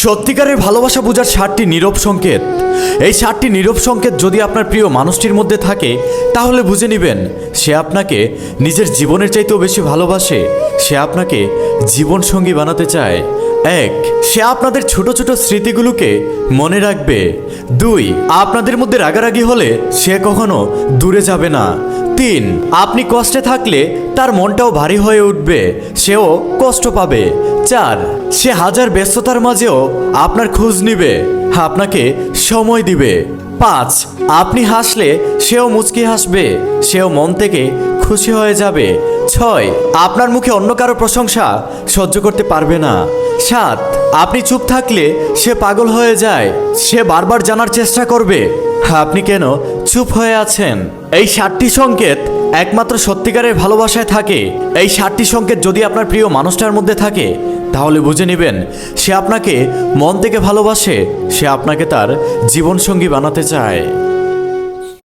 সত্যিকারের ভালোবাসা বোঝার 7টি নীরব সংকেত। এই 7টি নীরব সংকেত যদি আপনার প্রিয় মানুষটির মধ্যে থাকে তাহলে বুঝে নেবেন সে আপনাকে নিজের জীবনের চাইতেও বেশি ভালোবাসে। সে আপনাকে জীবনসঙ্গী বানাতে চায়। 1, সে আপনাদের ছোট ছোট স্মৃতিগুলোকে মনে রাখবে। 2, আপনাদের মধ্যে রাগারাগি হলে সে কখনো দূরে যাবে না। 3, আপনি কষ্টে থাকলে তার মনটাও ভারী হয়ে উঠবে, সেও কষ্ট পাবে। 4, সে হাজার ব্যস্ততার মাঝেও আপনার খোঁজ নিবে, আপনাকে সময় দিবে। 5, আপনি হাসলে সেও মুচকি হাসবে, সেও মন থেকে খুশি হয়ে যাবে। 6, আপনার মুখে অন্য কারো প্রশংসা সহ্য করতে পারবে না। 7, আপনি চুপ থাকলে সে পাগল হয়ে যায়, সে বারবার জানার চেষ্টা করবে আপনি কেন চুপ হয়ে আছেন। এই 7টি সংকেত একমাত্র সত্যিকারের ভালোবাসায় থাকে। এই 7টি সংকেত যদি আপনার প্রিয় মানুষটার মধ্যে থাকে তাহলে বুঝে নেবেন সে আপনাকে মন থেকে ভালোবাসে, সে আপনাকে তার জীবনসঙ্গী বানাতে চায়।